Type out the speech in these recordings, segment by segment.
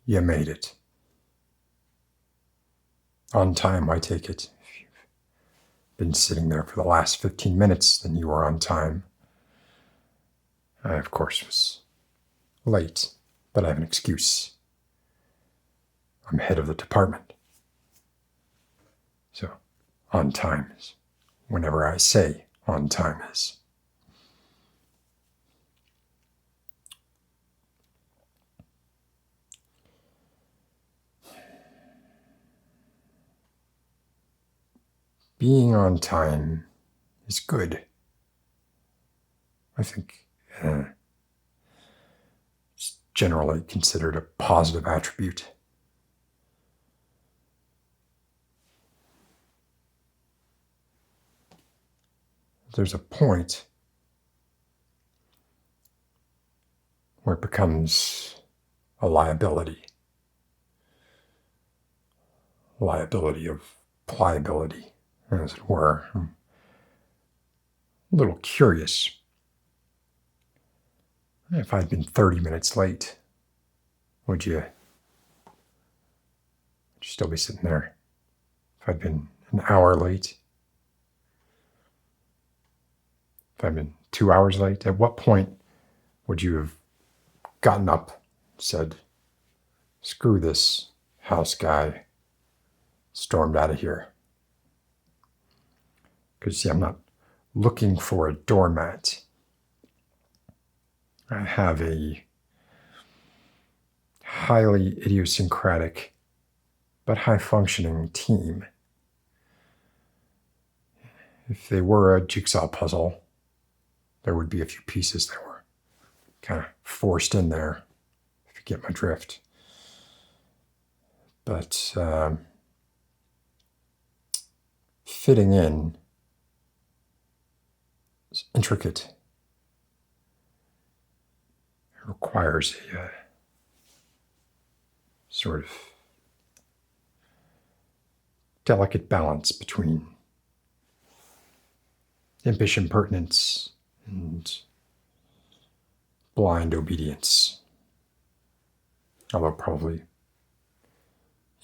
You made it. On time, I take it. If you've been sitting there for the last 15 minutes, then you are on time. I, of course, was late, but I have an excuse. I'm head of the department. So, on time is whenever I say on time is. Being on time is good. I think it's generally considered a positive attribute. There's a point where it becomes a liability. Liability of pliability, as it were. I'm a little curious. If I'd been 30 minutes late, would you still be sitting there? If I'd been an hour late? If I'd been 2 hours late? At what point would you have gotten up and said, screw this house guy, stormed out of here? Because, see, I'm not looking for a doormat. I have a highly idiosyncratic but high-functioning team. If they were a jigsaw puzzle, there would be a few pieces that were kind of forced in there, if you get my drift. But fitting in is intricate. It requires a sort of delicate balance between impish impertinence and blind obedience. Although probably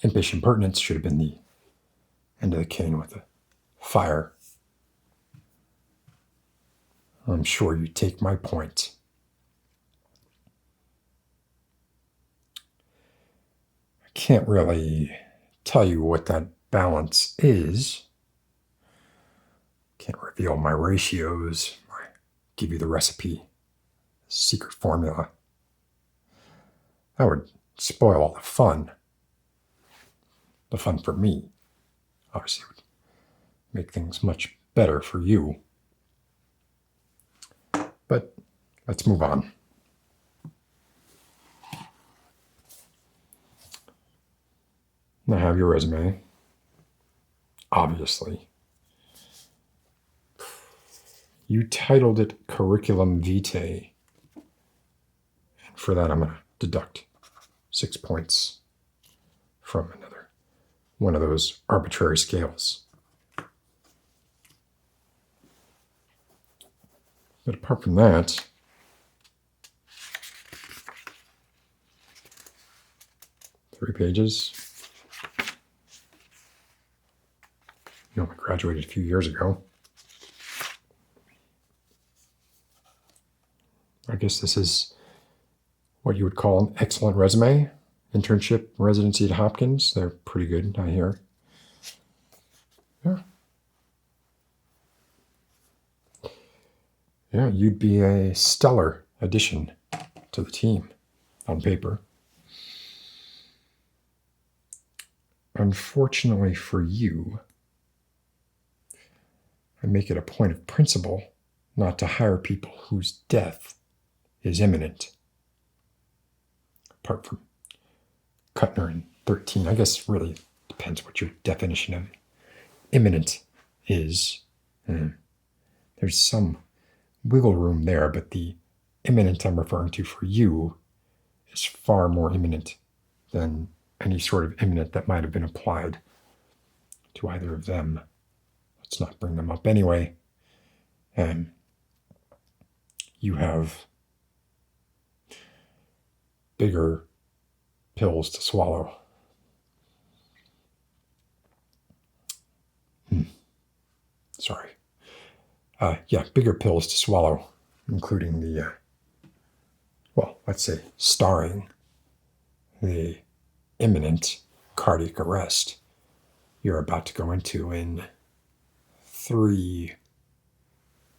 impish impertinence should have been the end of the cane with the fire. I'm sure you take my point. I can't really tell you what that balance is. Can't reveal my ratios, give you the recipe, secret formula. That would spoil all the fun. The fun for me. Obviously, it would make things much better for you. But let's move on. I have your resume. Obviously. You titled it Curriculum Vitae. And for that, I'm going to deduct 6 points from one of those arbitrary scales. But apart from that, three pages. I graduated a few years ago. I guess this is what you would call an excellent resume. Internship, residency at Hopkins. They're pretty good, I hear. Yeah, you'd be a stellar addition to the team on paper. Unfortunately for you, I make it a point of principle not to hire people whose death is imminent. Apart from Kuttner in 13, I guess it really depends what your definition of imminent is. There's some wiggle room there, but the imminent I'm referring to for you is far more imminent than any sort of imminent that might have been applied to either of them. Let's not bring them up anyway. And you have bigger pills to swallow. Sorry. Bigger pills to swallow, including the, let's say, starring the imminent cardiac arrest you're about to go into in 3,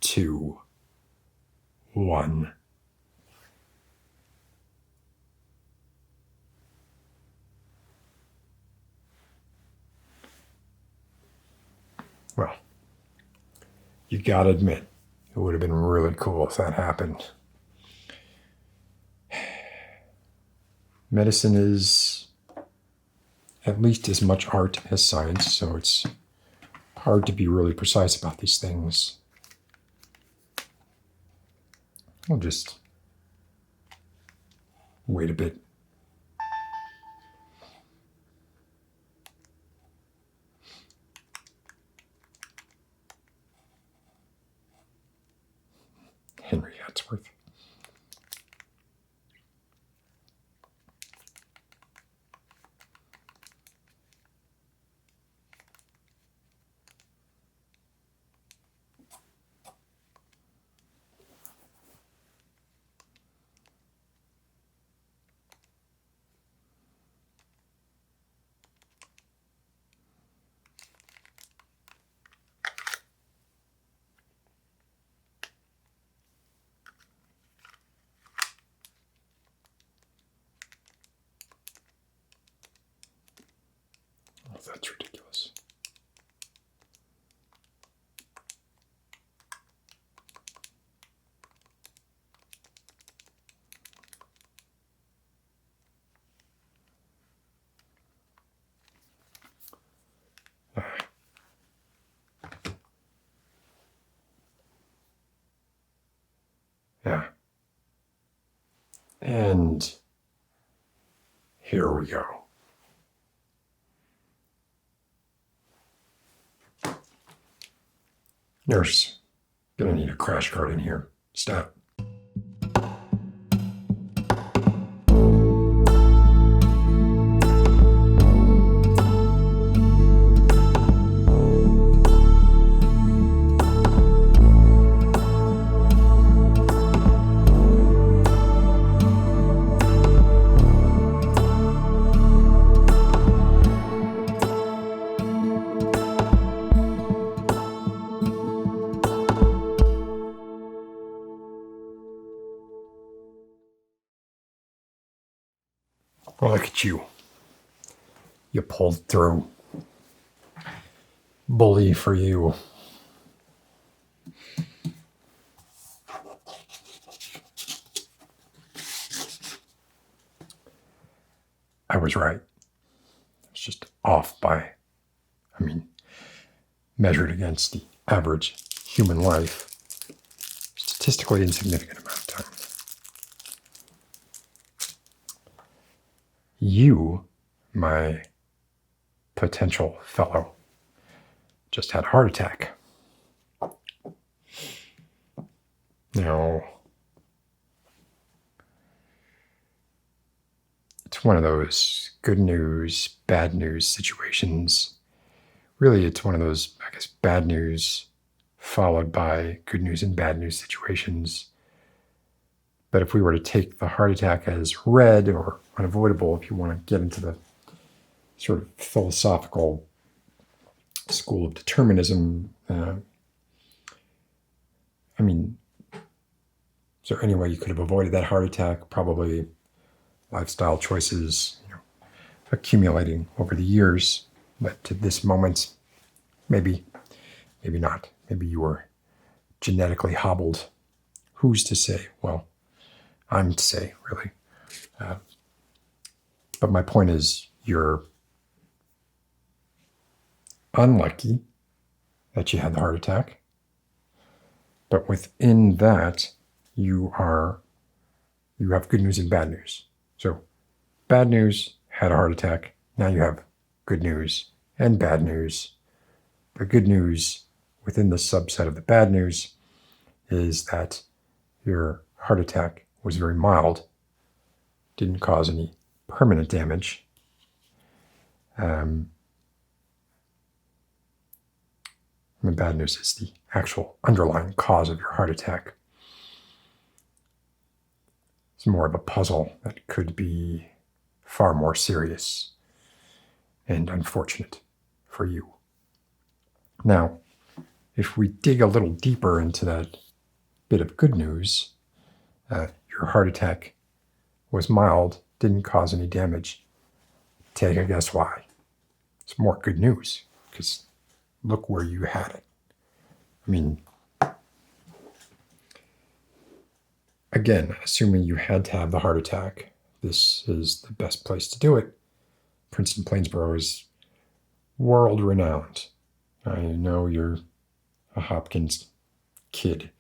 2, 1. Well, you gotta admit, it would have been really cool if that happened. Medicine is at least as much art as science, so it's hard to be really precise about these things. We'll just wait a bit. Henry Hatsworth. Oh, that's ridiculous. Yeah. And here we go. Nurse, gonna need a crash cart in here. Stop. Well, look at you. You pulled through. Bully for you. I was right. It's just off by, measured against the average human life, statistically insignificant amount of time. You, my potential fellow, just had a heart attack. Now, it's one of those good news, bad news situations. Really, it's one of those, bad news followed by good news and bad news situations. But if we were to take the heart attack as red or unavoidable, if you want to get into the sort of philosophical school of determinism, is there any way you could have avoided that heart attack? Probably lifestyle choices, accumulating over the years. But to this moment, maybe not. Maybe you were genetically hobbled. Who's to say? Well, I'm to say, really. But my point is, you're unlucky that you had the heart attack. But within that, you have good news and bad news. So bad news, had a heart attack. Now you have good news and bad news. The good news within the subset of the bad news is that your heart attack was very mild didn't cause any permanent damage. The bad news is the actual underlying cause of your heart attack. It's more of a puzzle that could be far more serious and unfortunate for you. Now, if we dig a little deeper into that bit of good news, your heart attack was mild, didn't cause any damage. Take a guess why. It's more good news, because look where you had it. I mean, again, assuming you had to have the heart attack, this is the best place to do it. Princeton Plainsboro is world-renowned. I know you're a Hopkins kid.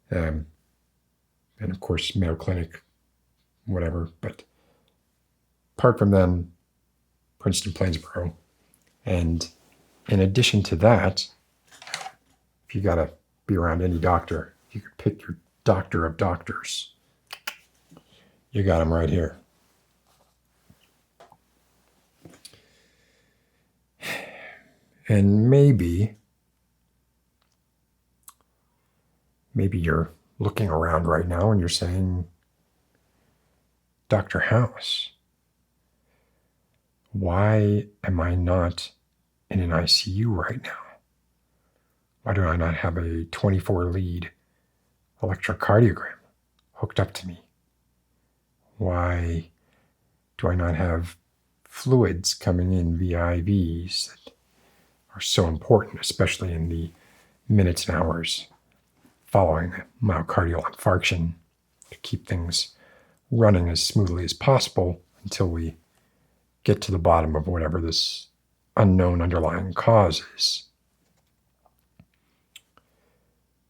And of course, Mayo Clinic, whatever. But apart from them, Princeton Plainsboro. And in addition to that, if you got to be around any doctor, you could pick your doctor of doctors. You got him right here. And maybe you're looking around right now and you're saying, Dr. House, why am I not in an ICU right now? Why do I not have a 24-lead electrocardiogram hooked up to me? Why do I not have fluids coming in via IVs that are so important, especially in the minutes and hours following a myocardial infarction, to keep things running as smoothly as possible until we get to the bottom of whatever this unknown underlying cause is.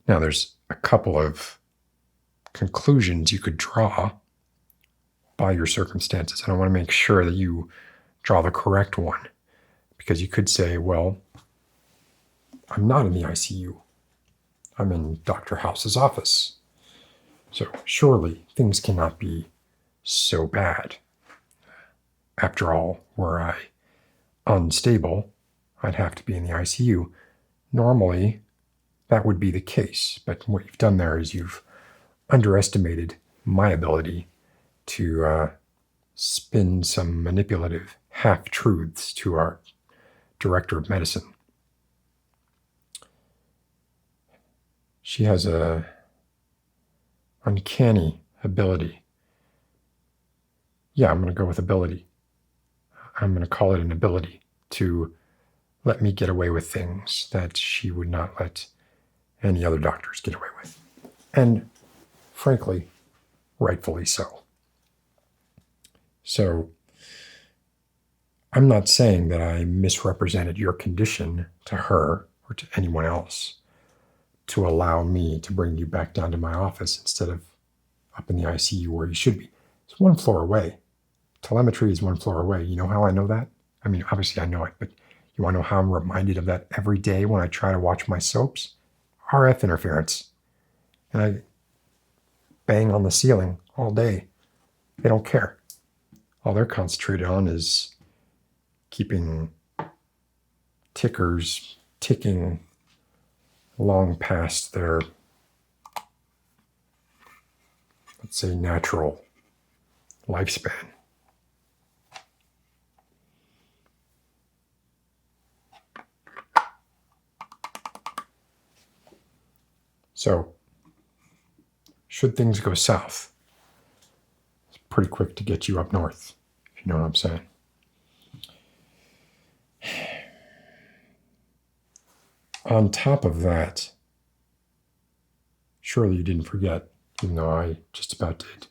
Now, there's a couple of conclusions you could draw by your circumstances, and I want to make sure that you draw the correct one, because you could say, well, I'm not in the ICU. I'm in Dr. House's office. So surely things cannot be so bad. After all, were I unstable, I'd have to be in the ICU. Normally, that would be the case, but what you've done there is you've underestimated my ability to spin some manipulative half-truths to our director of medicine. She has a uncanny ability. Yeah, I'm going to go with ability. I'm going to call it an ability to let me get away with things that she would not let any other doctors get away with. And frankly, rightfully so. So I'm not saying that I misrepresented your condition to her or to anyone else to allow me to bring you back down to my office instead of up in the ICU where you should be. It's one floor away. Telemetry is one floor away. You know how I know that? I mean, obviously I know it, but you want to know how I'm reminded of that every day when I try to watch my soaps? RF interference. And I bang on the ceiling all day. They don't care. All they're concentrated on is keeping tickers ticking long past their, let's say, natural lifespan. So, should things go south, it's pretty quick to get you up north, if you know what I'm saying. On top of that, surely you didn't forget, even though I just about did,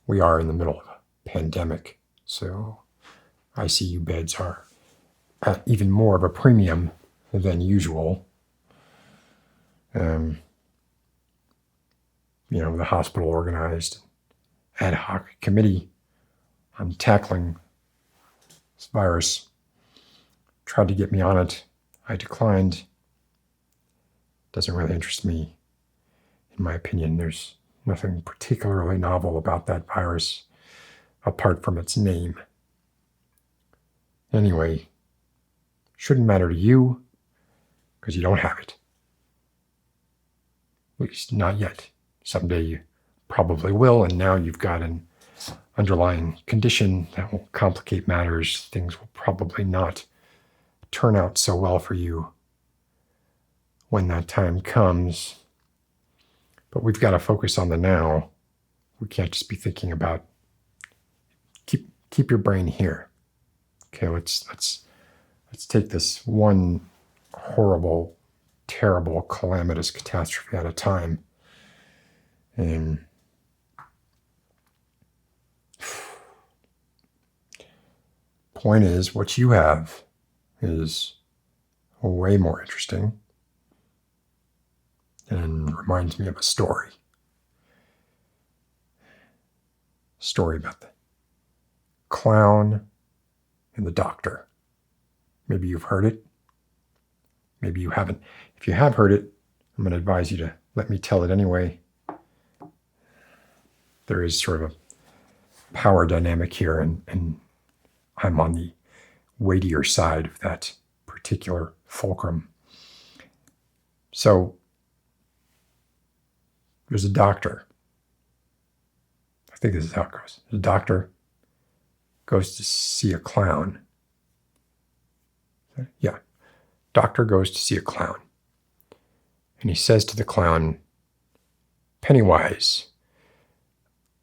we are in the middle of a pandemic, so ICU beds are at even more of a premium than usual. The hospital organized an ad hoc committee on tackling this virus, tried to get me on it. I declined. Doesn't really interest me. In my opinion, there's nothing particularly novel about that virus, apart from its name. Anyway, shouldn't matter to you because you don't have it. At least not yet. Someday you probably will, and now you've got an underlying condition that will complicate matters. Things will probably not turn out so well for you when that time comes. But we've got to focus on the now. We can't just be thinking about keep your brain here. Okay, let's take this one horrible, terrible, calamitous catastrophe at a time. And point is, what you have is way more interesting and reminds me of a story. Story about the clown and the doctor. Maybe you've heard it. Maybe you haven't. If you have heard it, I'm going to advise you to let me tell it anyway. There is sort of a power dynamic here, and I'm on the weightier side of that particular fulcrum. So there's a doctor. I think this is how it goes. The doctor goes to see a clown. Yeah. Doctor goes to see a clown. And he says to the clown, "Pennywise,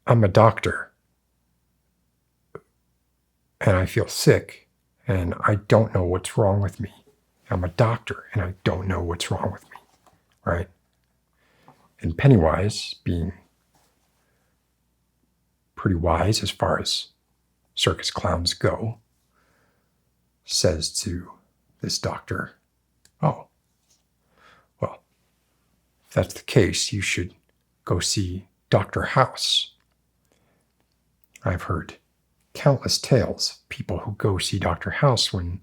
I'm a doctor. And I feel sick. And I don't know what's wrong with me. I'm a doctor and I don't know what's wrong with me." Right? And Pennywise, being pretty wise as far as circus clowns go, says to this doctor, "Oh, well, if that's the case, you should go see Dr. House. I've heard countless tales of people who go see Dr. House when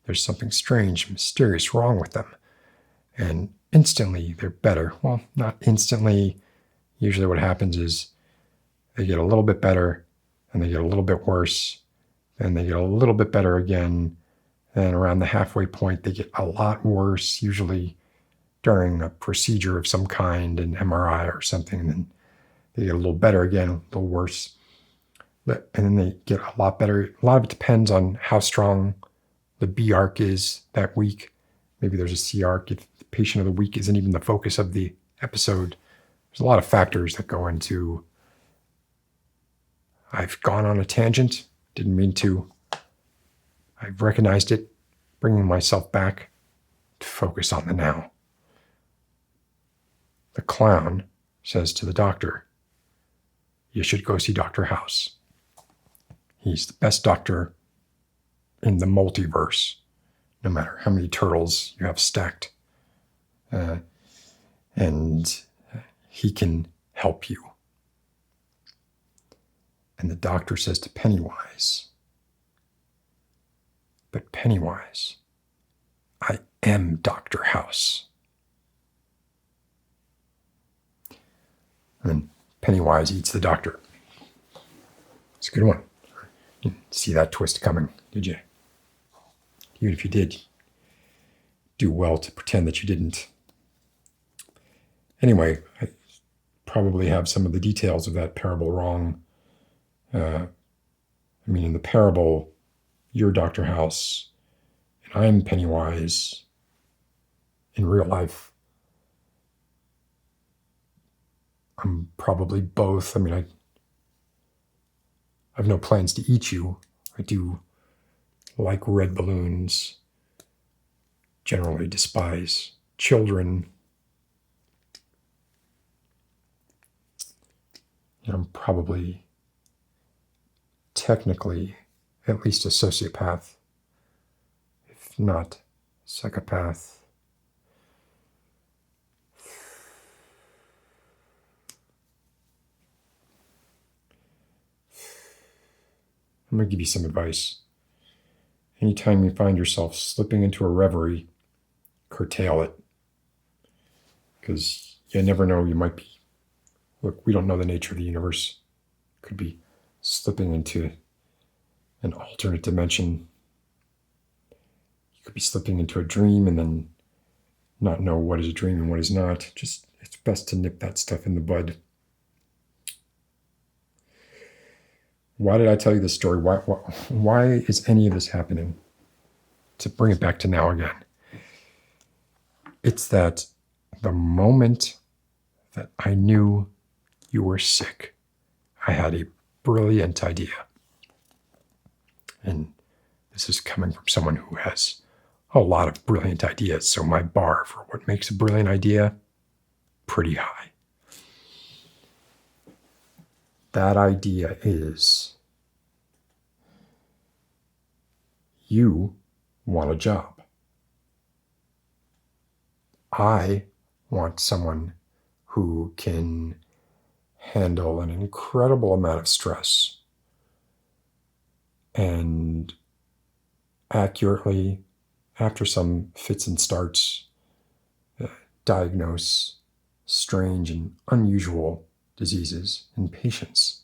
there's something strange, mysterious wrong with them. And instantly they're better." Well, not instantly. Usually what happens is they get a little bit better, and they get a little bit worse, and they get a little bit better again. And around the halfway point, they get a lot worse, usually during a procedure of some kind, an MRI or something. And then they get a little better again, a little worse. And then they get a lot better. A lot of it depends on how strong the B arc is that week. Maybe there's a C arc if the patient of the week isn't even the focus of the episode. There's a lot of factors that go into. I've gone on a tangent. Didn't mean to. I've recognized it, bringing myself back to focus on the now. The clown says to the doctor, "You should go see Dr. House. He's the best doctor in the multiverse, no matter how many turtles you have stacked. And he can help you." And the doctor says to Pennywise, "But Pennywise, I am Dr. House." And Pennywise eats the doctor. It's a good one. You didn't see that twist coming, did you? Even if you did, do well to pretend that you didn't. Anyway, I probably have some of the details of that parable wrong. In the parable, you're Dr. House, and I'm Pennywise. In real life, I'm probably both. I have no plans to eat you. I do like red balloons, generally despise children. I'm probably technically at least a sociopath, if not psychopath. I'm going to give you some advice. Anytime you find yourself slipping into a reverie, curtail it. Because you never know, you might be. Look, we don't know the nature of the universe. Could be slipping into an alternate dimension. You could be slipping into a dream and then not know what is a dream and what is not. Just, it's best to nip that stuff in the bud. Why did I tell you this story? Why is any of this happening? To bring it back to now again. It's that the moment that I knew you were sick, I had a brilliant idea. And this is coming from someone who has a lot of brilliant ideas. So my bar for what makes a brilliant idea, pretty high. That idea is you want a job. I want someone who can handle an incredible amount of stress and accurately, after some fits and starts, diagnose strange and unusual diseases in patients.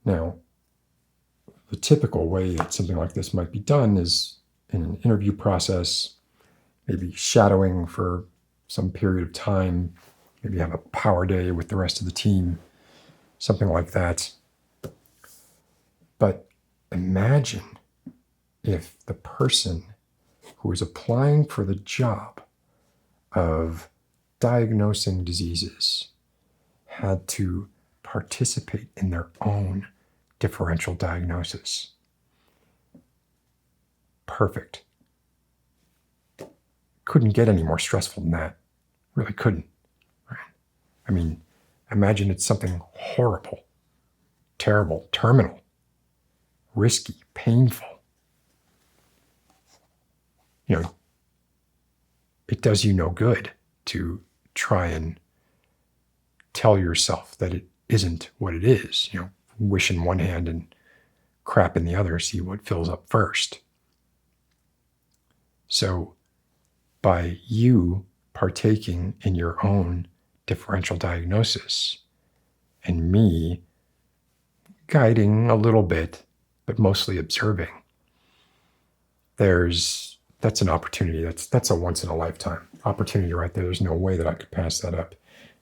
Now, the typical way that something like this might be done is in an interview process, maybe shadowing for some period of time, maybe have a power day with the rest of the team, something like that. But imagine if the person who is applying for the job of diagnosing diseases had to participate in their own differential diagnosis. Perfect. Couldn't get any more stressful than that. Really couldn't. Right? I mean, imagine it's something horrible, terrible, terminal, risky, painful. You know, it does you no good to try and tell yourself that it isn't what it is. You know, wish in one hand and crap in the other, see what fills up first. So by you partaking in your own differential diagnosis and me guiding a little bit, but mostly observing, that's an opportunity. That's a once in a lifetime opportunity right there. There's no way that I could pass that up,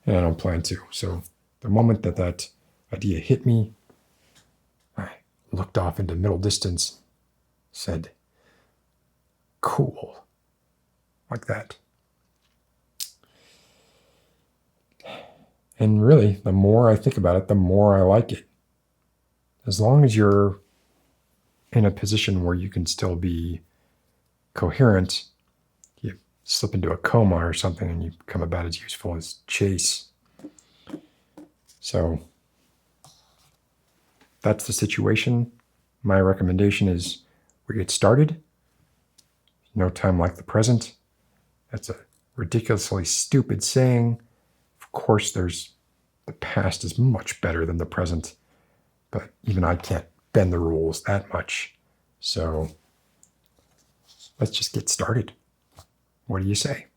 and I don't plan to. So the moment that idea hit me, I looked off into middle distance, said, cool, like that. And really, the more I think about it, the more I like it. As long as you're in a position where you can still be coherent, you slip into a coma or something and you become about as useful as Chase. So that's the situation. My recommendation is we get started. No time like the present. That's a ridiculously stupid saying. Of course, the past is much better than the present, but even I can't bend the rules that much. So let's just get started. What do you say?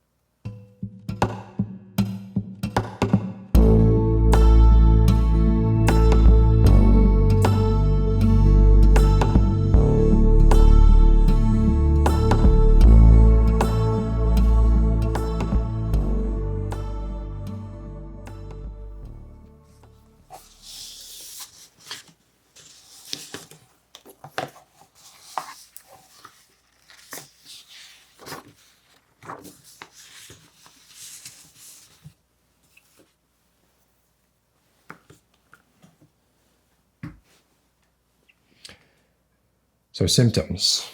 So symptoms.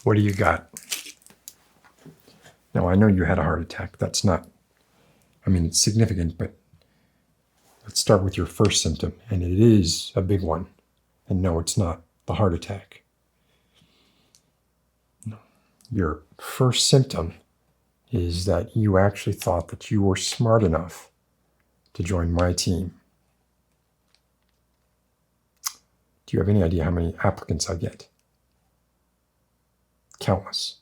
What do you got? Now, I know you had a heart attack. That's not, it's significant, but let's start with your first symptom. And it is a big one. And no, it's not the heart attack. No. Your first symptom is that you actually thought that you were smart enough to join my team. Do you have any idea how many applicants I get? Countless.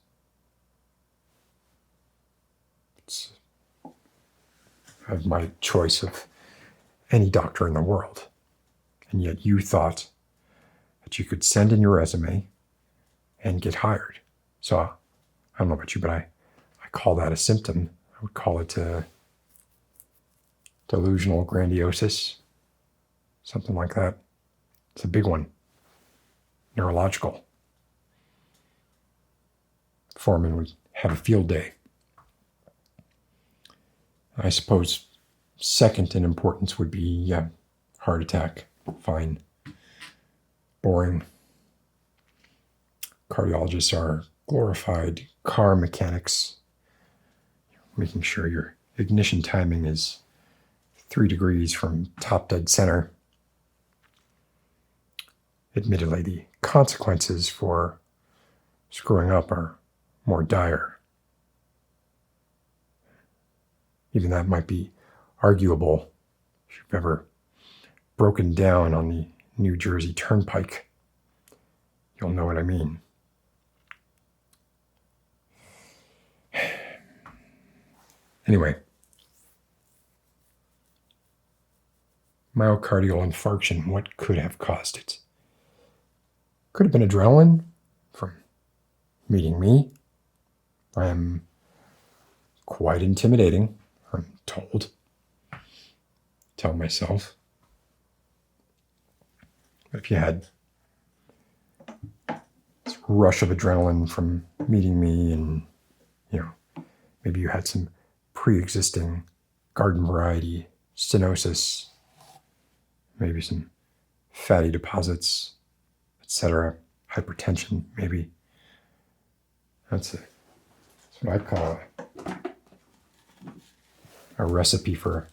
I have my choice of any doctor in the world. And yet you thought that you could send in your resume and get hired. So I don't know about you, but I call that a symptom. I would call it delusional grandiosis, something like that. It's a big one. Neurological. Foreman would have a field day. I suppose second in importance would be heart attack. Fine. Boring. Cardiologists are glorified car mechanics, making sure your ignition timing is 3 degrees from top dead center. Admittedly, the consequences for screwing up are more dire. Even that might be arguable if you've ever broken down on the New Jersey Turnpike. You'll know what I mean. Anyway, myocardial infarction, what could have caused it? Could have been adrenaline from meeting me. I am quite intimidating, I'm told. Tell myself. But if you had this rush of adrenaline from meeting me and, maybe you had some pre-existing garden variety stenosis, maybe some fatty deposits, etc., hypertension, maybe. That's what I call a recipe for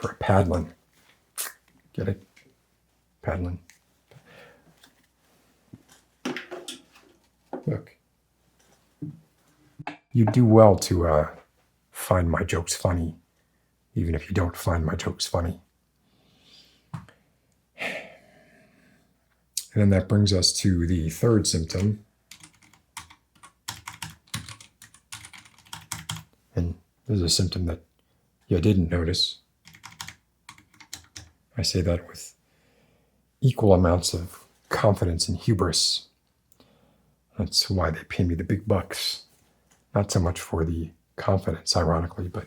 a paddling. Get it? Paddling. Look, you do well to find my jokes funny, even if you don't find my jokes funny. And then that brings us to the third symptom. And this is a symptom that you didn't notice. I say that with equal amounts of confidence and hubris. That's why they pay me the big bucks. Not so much for the confidence, ironically, but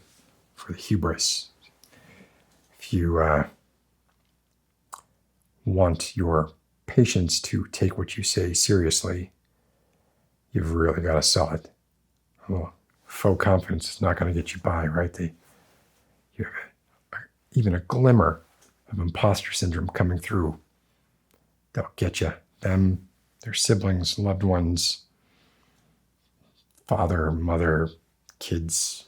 for the hubris. If you want your patients to take what you say seriously, you've really got to sell it. Well, faux confidence is not going to get you by, right? You have even a glimmer of imposter syndrome coming through. They'll get you. Them, their siblings, loved ones, father, mother, kids.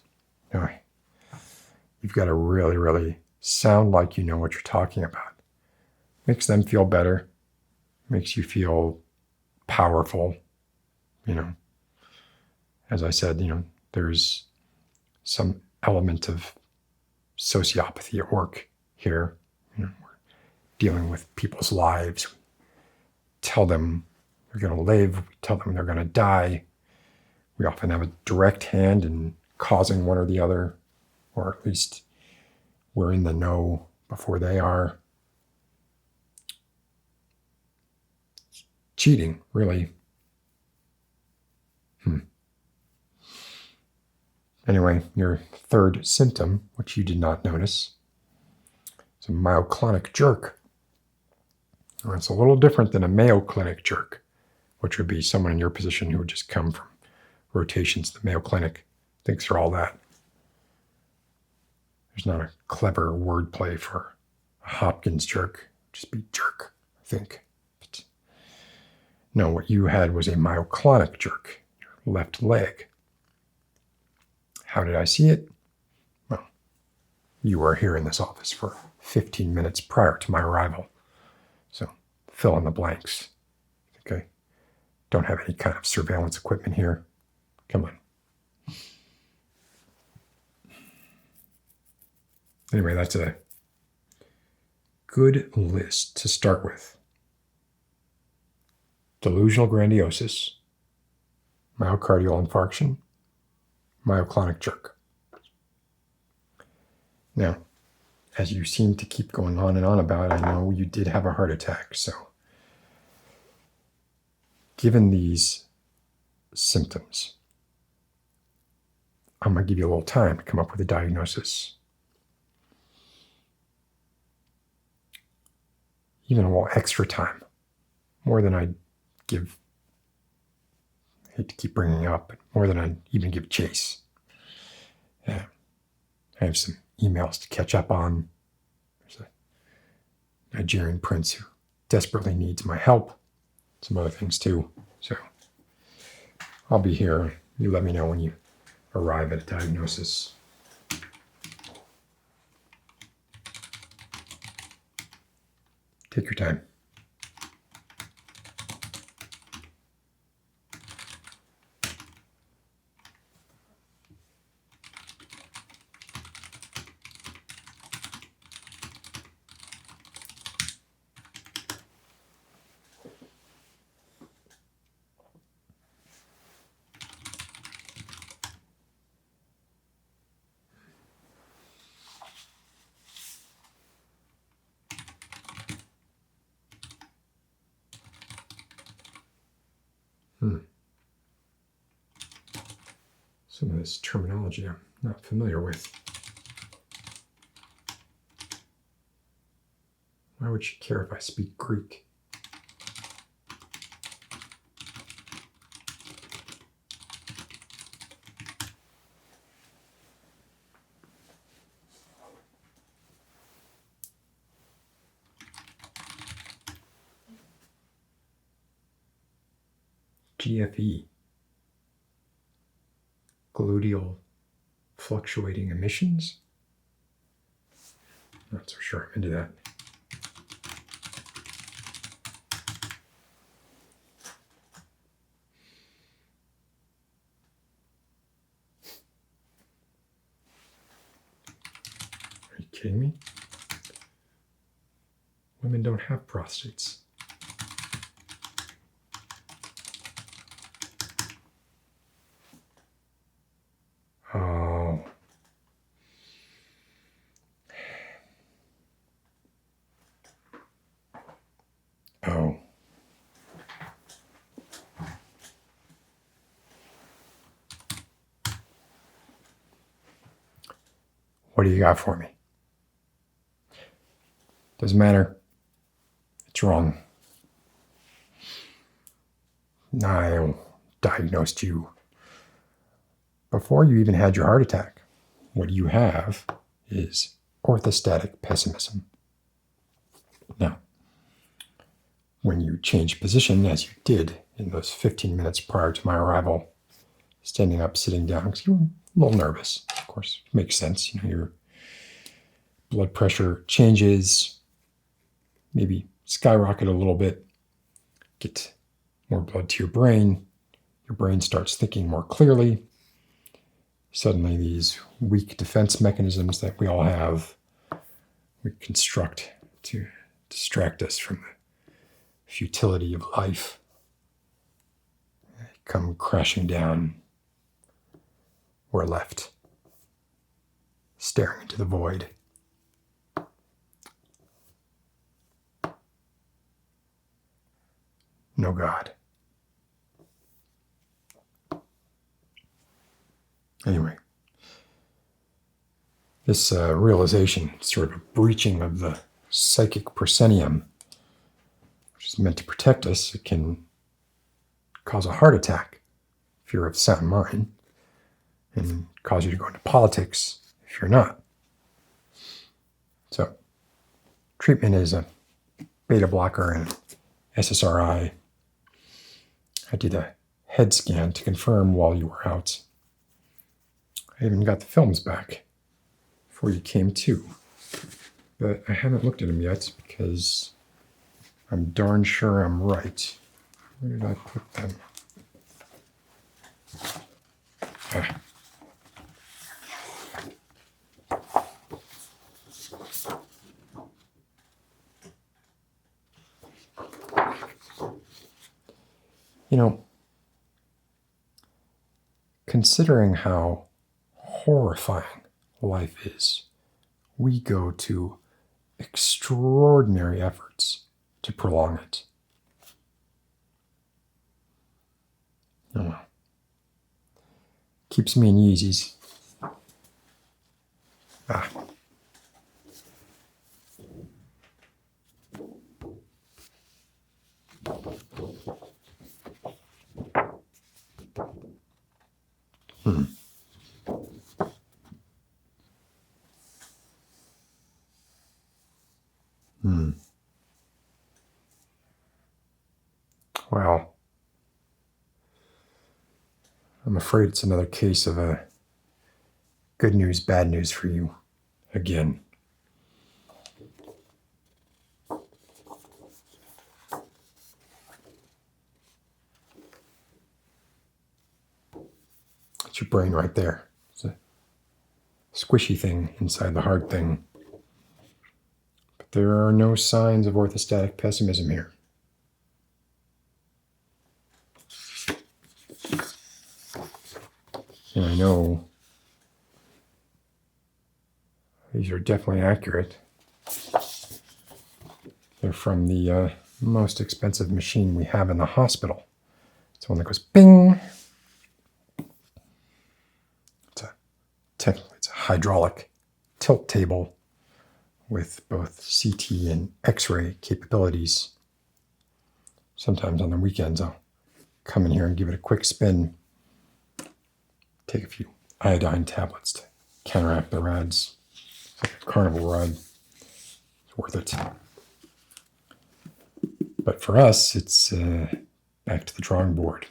You've got to really, really sound like you know what you're talking about. Makes them feel better. Makes you feel powerful. As I said, there's some element of sociopathy at work here. We're dealing with people's lives. We tell them they're going to live. We tell them they're going to die. We often have a direct hand in causing one or the other, or at least we're in the know before they are. Cheating, really. Anyway, your third symptom, which you did not notice, is a myoclonic jerk. Or it's a little different than a Mayo Clinic jerk, which would be someone in your position who would just come from rotations. The Mayo Clinic thinks they're all that. There's not a clever wordplay for a Hopkins jerk. Just be jerk, I think. But no, what you had was a myoclonic jerk, your left leg. How did I see it? Well, you were here in this office for 15 minutes prior to my arrival. So fill in the blanks. Okay? Don't have any kind of surveillance equipment here. Come on. Anyway, that's a good list to start with. Delusional grandiosis, myocardial infarction, myoclonic jerk. Now, as you seem to keep going on and on about it, I know you did have a heart attack. So, given these symptoms, I'm going to give you a little time to come up with a diagnosis. Even a little extra time, more than I'd give, I hate to keep bringing up, but more than I'd even give Chase. I have some emails to catch up on. There's a Nigerian prince who desperately needs my help. Some other things too. So I'll be here. You let me know when you arrive at a diagnosis. Take your time. Some of this terminology I'm not familiar with. Why would she care if I speak Greek? GFE. Gluteal fluctuating emissions? Not so sure I'm into that. Are you kidding me? Women don't have prostates. Oh. Oh. What do you got for me? Doesn't matter. It's wrong. I diagnosed you before you even had your heart attack. What you have is orthostatic pessimism. Now, when you change position, as you did in those 15 minutes prior to my arrival, standing up, sitting down, because you were a little nervous, of course, it makes sense. Your blood pressure changes, maybe skyrocket a little bit, get more blood to your brain starts thinking more clearly. Suddenly these weak defense mechanisms that we all have, we construct to distract us from the futility of life, come crashing down. We're left staring into the void. No God. Anyway, this realization, sort of a breaching of the psychic proscenium, which is meant to protect us, it can cause a heart attack if you're of sound mind, and cause you to go into politics if you're not. So, treatment is a beta blocker and SSRI. I did a head scan to confirm while you were out. I even got the films back before you came to. But I haven't looked at them yet because I'm darn sure I'm right. Where did I put them? You know, considering how horrifying life is, we go to extraordinary efforts to prolong it. Oh well. Keeps me in Yeezys. Ah. Hmm. Hmm. Well, I'm afraid it's another case of a good news, bad news for you again. It's your brain right there. It's a squishy thing inside the hard thing. But there are no signs of orthostatic pessimism here. And I know these are definitely accurate. They're from the most expensive machine we have in the hospital. It's one that goes bing. Technically, it's a hydraulic tilt table with both CT and X-ray capabilities. Sometimes on the weekends, I'll come in here and give it a quick spin. Take a few iodine tablets to counteract the rods. It's like a carnival ride. It's worth it. But for us, it's back to the drawing board.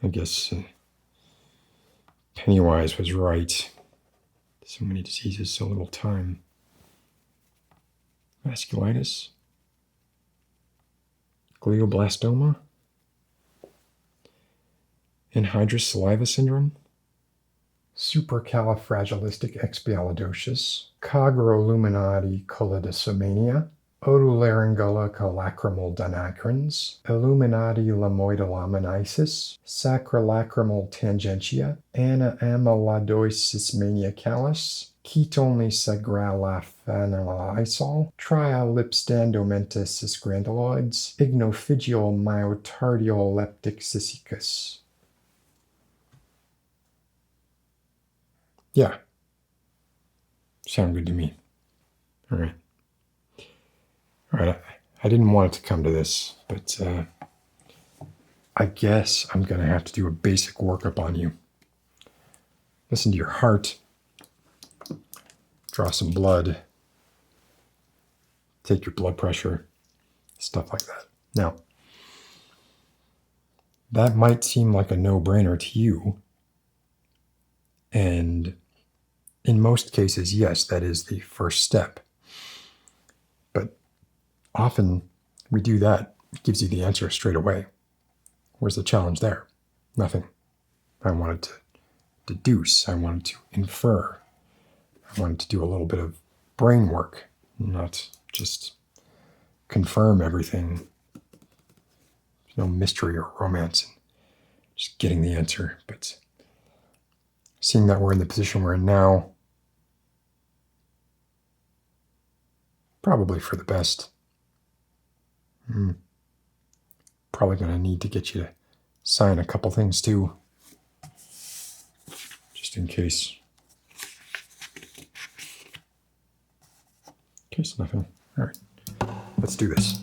I guess Pennywise was right. So many diseases, so little time. Vasculitis, glioblastoma, anhydrous saliva syndrome, supercalifragilisticexpialidocious, cogroluminati cholidosomania, otolaryngolocholacrimal dinacrins, illuminati lamoidolaminasis, sacrolacrimal tangentia, amyloidosis maniacalis, ketone sagralafenilysol, triolipstandomentis granduloids, ignophygeal myotardial leptic cysicus. Yeah. Sound good to me. All right. All right. I didn't want it to come to this, but I guess I'm going to have to do a basic workup on you. Listen to your heart. Draw some blood. Take your blood pressure. Stuff like that. Now, that might seem like a no-brainer to you. And in most cases, yes, that is the first step. But often we do that. It gives you the answer straight away. Where's the challenge there? Nothing. I wanted to deduce. I wanted to infer. I wanted to do a little bit of brain work, not just confirm everything. There's no mystery or romance in just getting the answer. But seeing that we're in the position we're in now, probably for the best. Probably going to need to get you to sign a couple things too, just in case. In case nothing. All right, let's do this.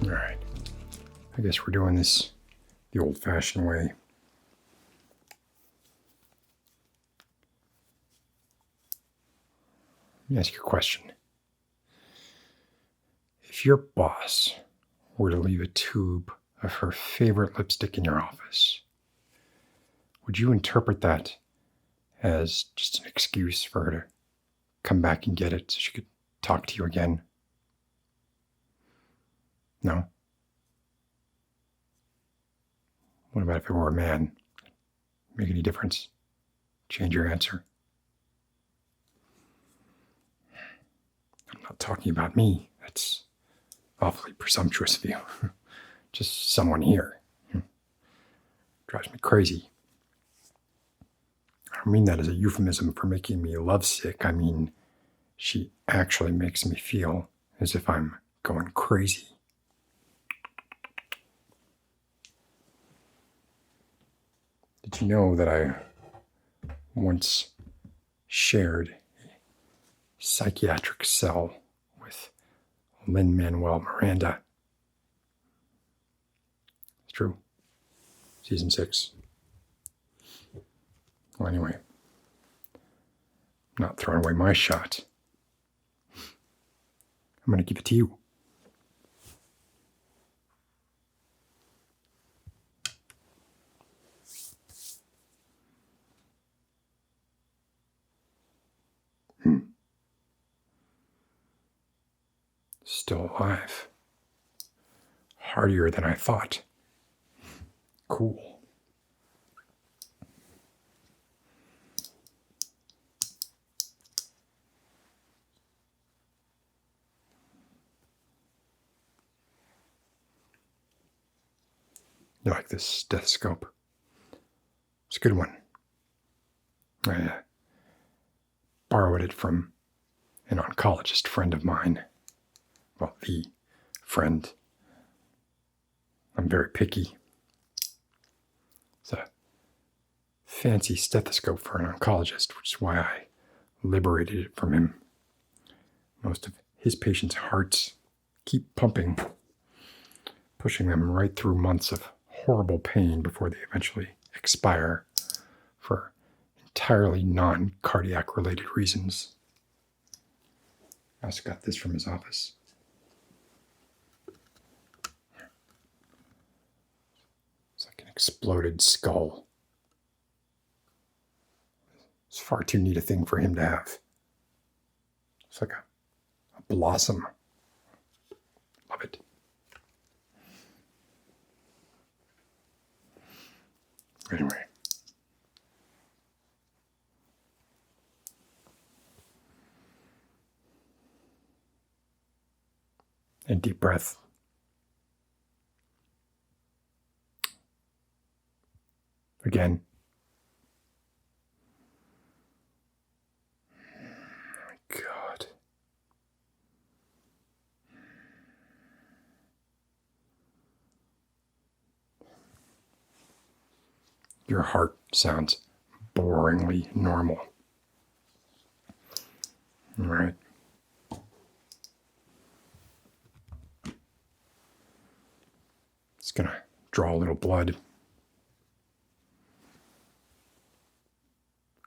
All right, I guess we're doing this the old-fashioned way. Let me ask you a question. If your boss were to leave a tube of her favorite lipstick in your office. Would you interpret that as just an excuse for her to come back and get it so she could talk to you again? No? What about if it were a man? Make any difference? Change your answer? I'm not talking about me. That's awfully presumptuous of you. Just someone here. Drives me crazy. I don't mean that as a euphemism for making me lovesick. I mean, she actually makes me feel as if I'm going crazy. Did you know that I once shared a psychiatric cell with Lin-Manuel Miranda? It's true. Season 6. Well, anyway, I'm not throwing away my shot. I'm going to give it to you. Still alive. Hardier than I thought. Cool. You like this stethoscope? It's a good one. I borrowed it from an oncologist friend of mine. Well, the friend. I'm very picky. It's a fancy stethoscope for an oncologist, which is why I liberated it from him. Most of his patients' hearts keep pumping, pushing them right through months of horrible pain before they eventually expire for entirely non-cardiac related reasons. I also got this from his office. It's like an exploded skull. It's far too neat a thing for him to have. It's like a blossom. Love it. Anyway. And deep breath. Again. God. Your heart sounds boringly normal. All right. It's going to draw a little blood.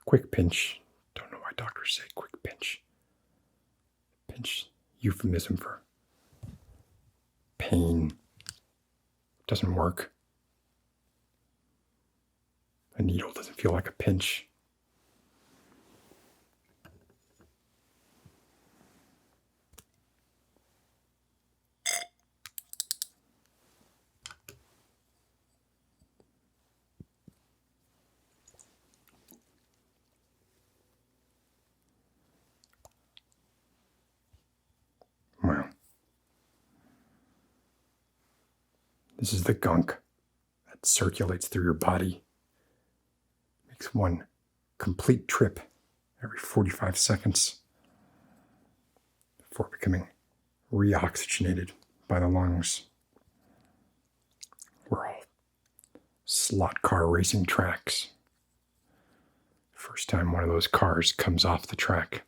Quick pinch. Don't know why doctors say quick pinch. Pinch, euphemism for pain. Doesn't work. A needle doesn't feel like a pinch. Well, this is the gunk that circulates through your body. Makes one complete trip every 45 seconds before becoming reoxygenated by the lungs. We're all slot car racing tracks. First time one of those cars comes off the track,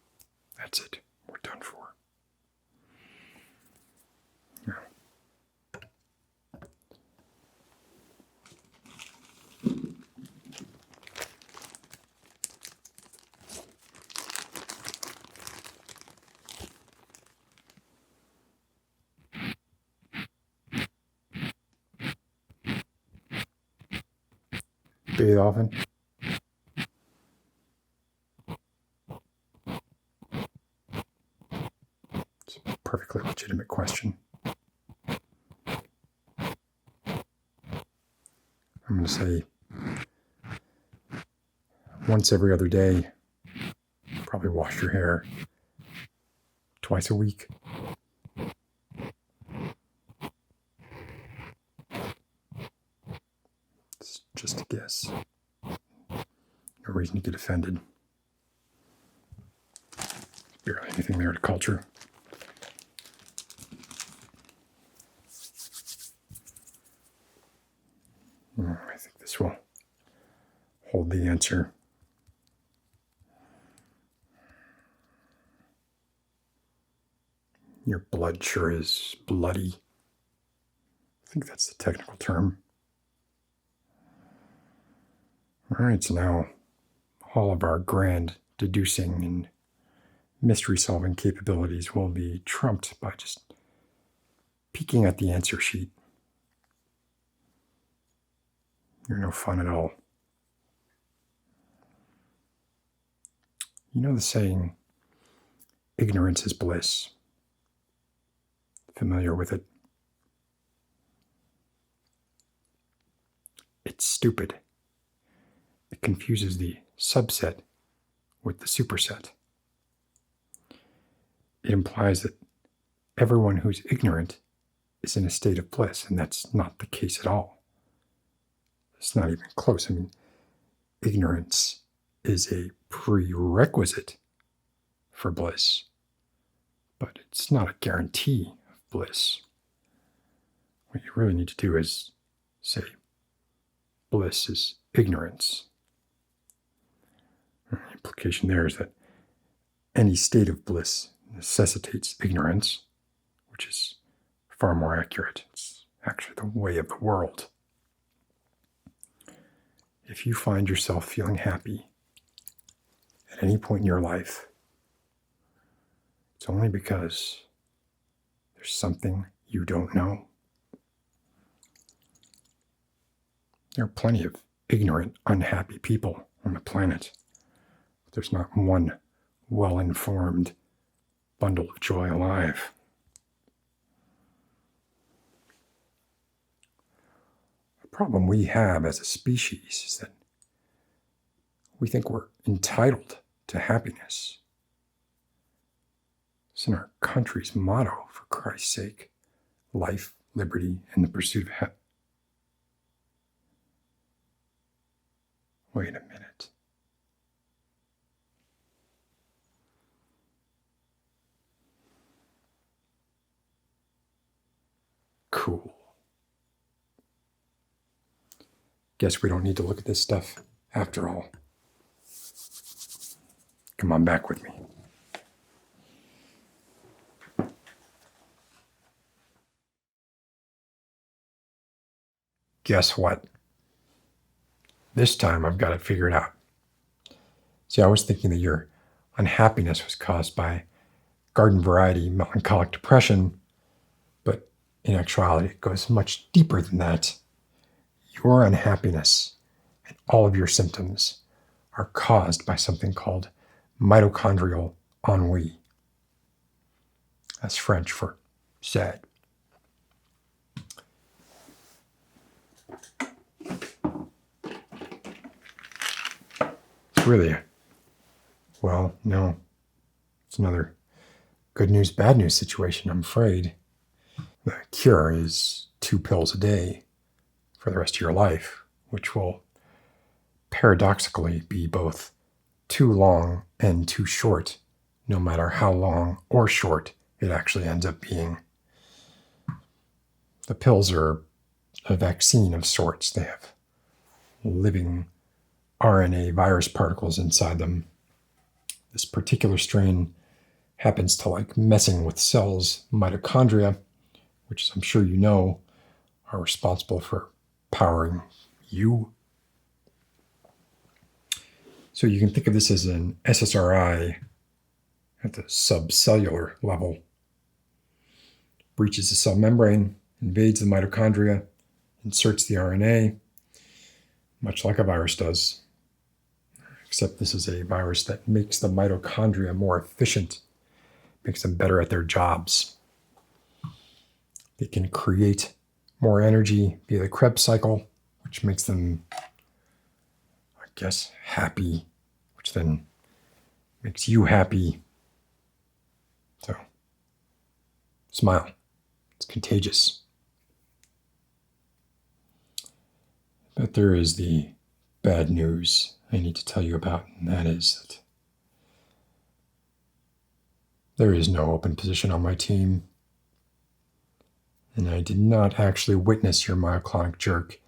that's it. We're done for. Yeah. Bathe often? It's a perfectly legitimate question. I'm going to say once every other day. Probably wash your hair twice a week. It's just a guess. No reason to get offended. Barely anything there to culture. I think this will hold the answer. Your blood sure is bloody. I think that's the technical term. All right, so now all of our grand deducing and mystery-solving capabilities will be trumped by just peeking at the answer sheet. You're no fun at all. You know the saying, ignorance is bliss. Familiar with it? It's stupid. It confuses the subset with the superset. It implies that everyone who's ignorant is in a state of bliss, and that's not the case at all. It's not even close. I mean, ignorance is a prerequisite for bliss, but it's not a guarantee of bliss. What you really need to do is say, bliss is ignorance. The implication there is that any state of bliss necessitates ignorance, which is far more accurate. It's actually the way of the world. If you find yourself feeling happy at any point in your life, it's only because there's something you don't know. There are plenty of ignorant, unhappy people on the planet. But there's not one well-informed bundle of joy alive. The problem we have as a species is that we think we're entitled to happiness. It's in our country's motto, for Christ's sake: life, liberty, and the pursuit of happiness. Wait a minute. Cool. Guess we don't need to look at this stuff after all. Come on back with me. Guess what? This time I've got it figured out. See, I was thinking that your unhappiness was caused by garden variety melancholic depression, but in actuality it goes much deeper than that. Your unhappiness and all of your symptoms are caused by something called mitochondrial ennui. That's French for sad. Really? Well, no. It's another good news, bad news situation, I'm afraid. The cure is 2 pills a day for the rest of your life, which will paradoxically be both too long and too short, no matter how long or short it actually ends up being. The pills are a vaccine of sorts. They have living RNA virus particles inside them. This particular strain happens to like messing with cells, mitochondria, which I'm sure you know are responsible for powering you. So you can think of this as an SSRI at the subcellular level. Breaches the cell membrane, invades the mitochondria, inserts the RNA. much like a virus does, except this is a virus that makes the mitochondria more efficient, makes them better at their jobs. They can create more energy via the Krebs cycle, which makes them, I guess, happy, which then makes you happy. So, smile. It's contagious. But there is the bad news I need to tell you about, and that is that there is no open position on my team. And I did not actually witness your myoclonic jerk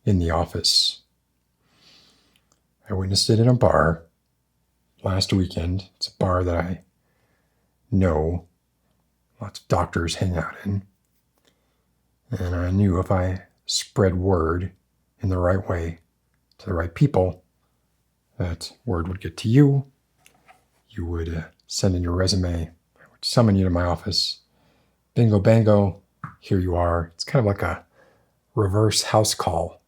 in the office. I witnessed it in a bar last weekend. It's a bar that I know lots of doctors hang out in. And I knew if I spread word in the right way to the right people, that word would get to you. You would send in your resume. I would summon you to my office. Bingo, bango. Here you are. It's kind of like a reverse house call.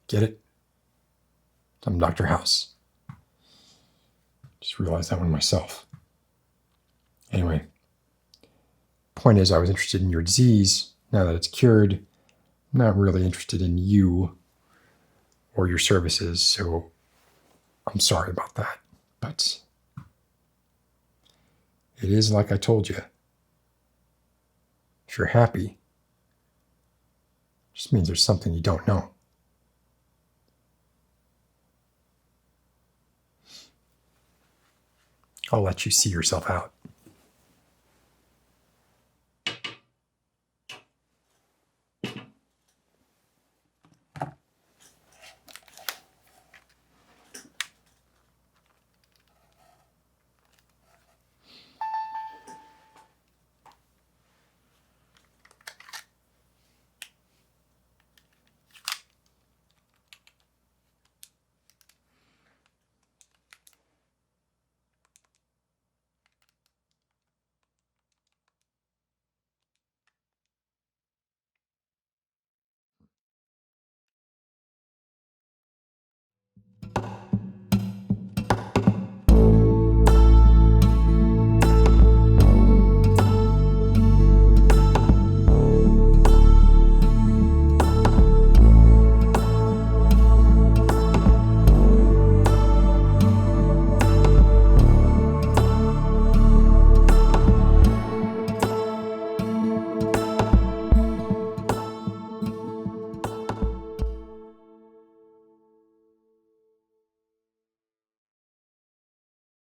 Get it? I'm Dr. House. Just realized that one myself. Anyway, point is, I was interested in your disease. Now that it's cured, I'm not really interested in you or your services, so I'm sorry about that. But it is like I told you. If you're happy, it just means there's something you don't know. I'll let you see yourself out.